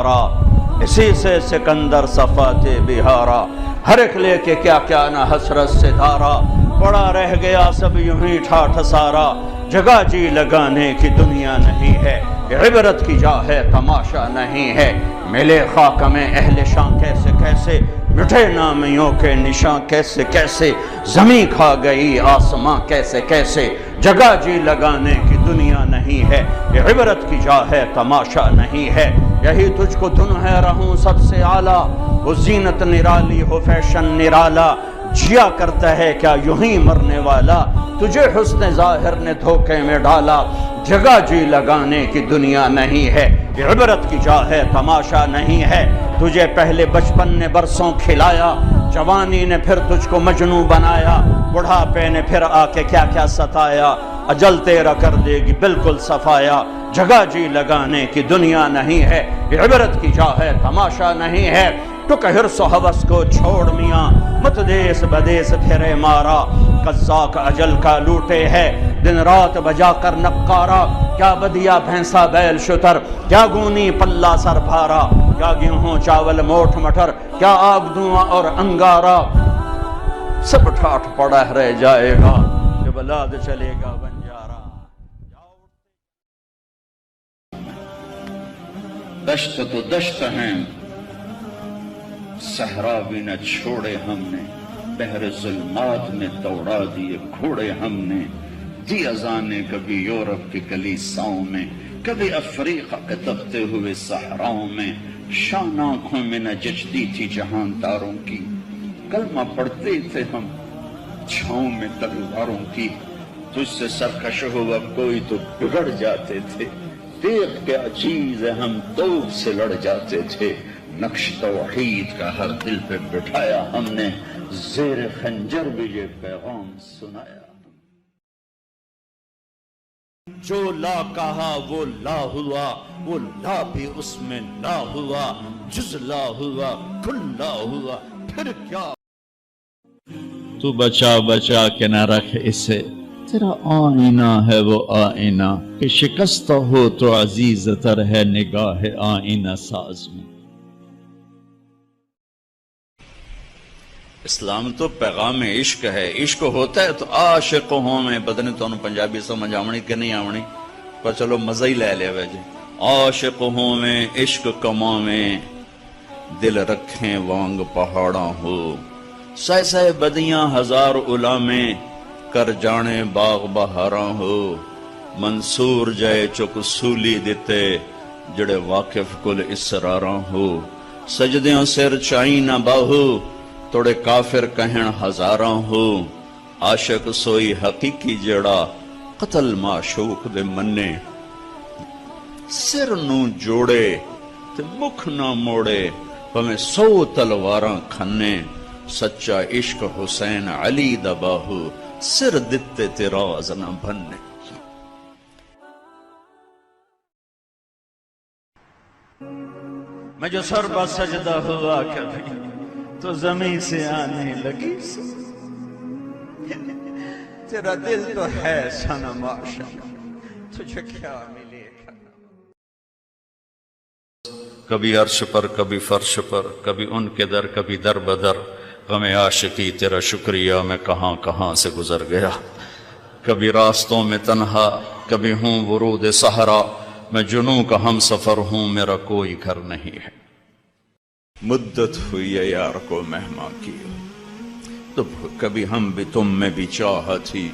اسی سے سکندر صفات بہارا، ہر ایک لے کے کیا کیا نہ حسرت سے دھارا، پڑا رہ گیا سب یوں ہی ٹھاٹھ سارا، جگہ جی لگانے کی دنیا نہیں ہے، عبرت کی جا ہے تماشا نہیں ہے، ملے خاک میں اہل شان کیسے کیسے، مٹھے نامیوں کے نشان کیسے کیسے، زمین کھا گئی آسماں کیسے کیسے، جگہ جی لگانے کی دنیا نہیں ہے، عبرت کی جا ہے تماشا نہیں ہے، یہی تجھ کو دن ہے رہوں سب سے اعلیٰ، وہ زینت نرالی ہو فیشن نرالا، جیا کرتا ہے کیا یوں ہی مرنے والا، تجھے حسن ظاہر نے دھوکے میں ڈالا، جگہ جی لگانے کی دنیا نہیں ہے، عبرت کی جا ہے تماشا نہیں ہے، تجھے پہلے بچپن نے برسوں کھلایا، جوانی نے پھر تجھ کو مجنوں بنایا، بڑھاپے نے پھر آ کے کیا کیا ستایا، اجل تیرا کر دے گی بالکل صفایا، جگہ جی لگانے کی دنیا نہیں ہے، عبرت کی جا ہے تماشا نہیں ہے، ٹک حرص و حوث کو چھوڑ میاں، مت دیس بدیس پھرے مارا، قزاق اجل کا لوٹے ہے، دن رات بجا کر نقارا، کیا بدیا بھینسا بیل شتر، کیا گونی پلہ سر بھارا، کیا گیہوں چاول موٹھ مٹر، کیا آگ دھواں اور انگارا، سب ٹھاٹھ پڑا رہ جائے گا، جب بلاد چلے گا بنجارا۔ دشت تو دشت ہیں، صحرا بھی نہ چھوڑے ہم نے، بحر ظلمات میں دوڑا دیے گھوڑے ہم نے، دی اذانیں کبھی یورپ کی کلیساؤں میں، کبھی افریقہ کے تپتے ہوئے صحراؤں میں، شان آنکھوں میں نہ جچتی تھی جہان تاروں کی، کلمہ پڑھتے تھے ہم چھاؤں میں تلواروں کی، تجھ سے سرکش ہوا کوئی تو بگڑ جاتے تھے، دیکھ کیا چیز ہے ہم توپ سے لڑ جاتے تھے، نقش توحید کا ہر دل پہ بٹھایا ہم نے، زیر خنجر بھی یہ پیغام سنایا۔ جو لا کہا وہ لا ہوا، وہ لا بھی اس میں لا ہوا، جز لا ہوا کل لا ہوا، پھر کیا؟ تو بچا بچا کے نہ رکھ اسے، تیرا آئینہ ہے وہ آئینہ، کہ شکستہ ہو تو عزیز تر ہے نگاہ آئینہ ساز میں۔ اسلام تو پیغام عشق ہے، عشق ہوتا ہے تو عاشق ہوں میں، پتہ نہیں تو پنجابی سمجھ آونی کہ نہیں آونی، پر چلو مزہ ہی لے لے جی، عاشق ہوں میں عشق کماں میں، دل رکھیں وانگ پہاڑاں ہو، سہ سہ بدیاں ہزار علامیں، کر جانے باغ بہاراں ہو، منصور جائے چک سولی دیتے، جڑے واقف کل اسراراں ہو، سجدیاں سر چائی نہ باہو، توڑے کافر کہن ہزاراں ہو، عاشق سوئی حقیقی جڑا، قتل معشوق دے منے، سر نو جوڑے تے مکھ نہ موڑے، پمیں 100 تلواراں کھنے، سچا عشق حسین علی دا باہو، سر دتے تے راز نہ بھنے۔ میں جو سر بہ سجدہ ہوا کبھی تو زمین سے آنے لگی تیرا دل تو ہے صنم عاشق، تجھے کیا ملے گا؟ کبھی عرش پر کبھی فرش پر، کبھی ان کے در کبھی در بدر، غم عاشقی تیرا شکریہ میں کہاں کہاں سے گزر گیا، کبھی راستوں میں تنہا کبھی ہوں ورود صحرا، میں جنوں کا ہم سفر ہوں میرا کوئی گھر نہیں ہے، مدت ہوئی ہے یار کو مہمان کی، تو کبھی ہم بھی تم میں بھی چاہت تھی،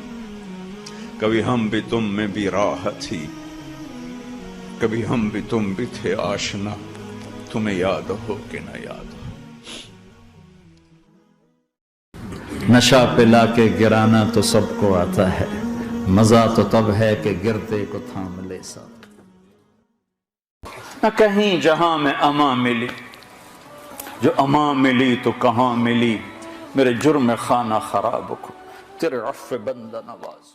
کبھی ہم بھی تم میں بھی راحت تھی، کبھی ہم بھی تم بھی تھے آشنا، تمہیں یاد ہو کہ نہ یاد ہو۔ نشہ پلا کے گرانا تو سب کو آتا ہے، مزہ تو تب ہے کہ گرتے کو تھام لے ساتھ، نہ کہیں جہاں میں امان ملی، جو امان ملی تو کہاں ملی، میرے جرم خانہ خراب کو تیرے عفو بندہ نواز،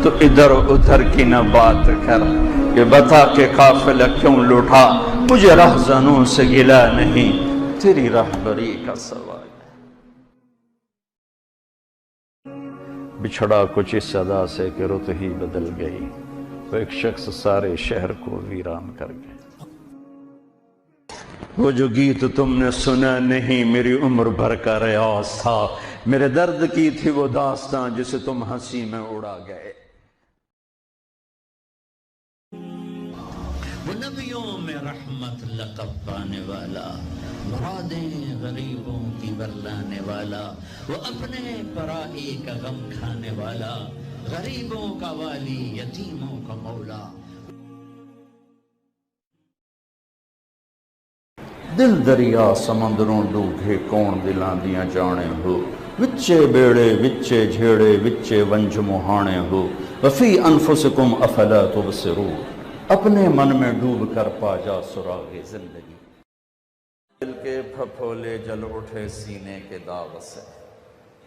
تو ادھر ادھر کی نہ بات کر، یہ بتا کہ قافلہ کیوں لوٹا، مجھے رہزنوں سے گلا نہیں، تیری رہبری کا سوال ہے۔ بچھڑا کچھ اس صدا سے کہ رت ہی بدل گئی، وہ ایک شخص سارے شہر کو ویران کر گئے۔ وہ جو گیت تم نے سنا نہیں میری عمر بھر کا ریاض تھا، میرے درد کی تھی وہ داستان جسے تم ہنسی میں اڑا گئے۔ وہ نبیوں میں رحمت لقب پانے والا، مرادیں غریبوں کی برلانے والا، وہ اپنے پرائی کا غم کھانے والا، غریبوں کا والی یتیموں کا مولا۔ دل دریا سمندروں ڈوبے کون دلاں دیاں جانے ہو، وچے بیڑے وچے جھیڑے وچے ونج مہانے ہو، وفی انفسکم افلا تبصرون، اپنے من میں ڈوب کر پا جا سراغ زندگی۔ دل کے پھپھولے جل اٹھے سینے کے داغ سے،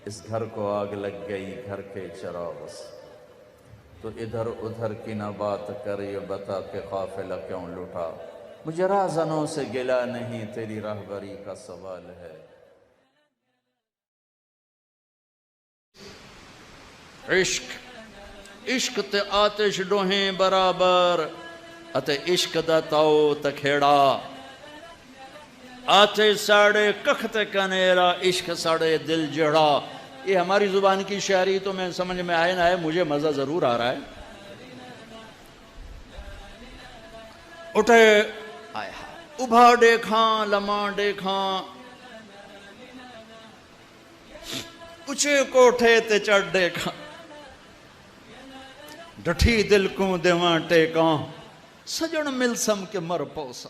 اس گھر کو آگ لگ گئی گھر کے چراغ سے، تو ادھر ادھر کی نہ بات کر یہ بتا کہ قافلہ کیوں لٹا، مجھے راہزنوں سے گلا نہیں تیری راہبری کا سوال ہے۔ عشق تے آتش ڈوہیں برابر، اتے عشق دا تاؤ تکھیڑا، آتے ساڑے ککھ تے کنیرا، عشق ساڑے دل جڑا۔ یہ ہماری زبان کی شاعری تو میں سمجھ میں آئے نہ آئے، مجھے مزہ ضرور آ رہا ہے۔ اٹھے ابھا دیکھاں لمحہ دیکھاں، اچھے کوٹھے تے چڑھ دیکھاں، ڈٹھی دل کو دیواں ٹیکاں، سجن ملسم کے مر پوسا۔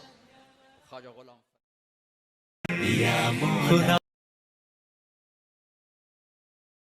خواجہ غلام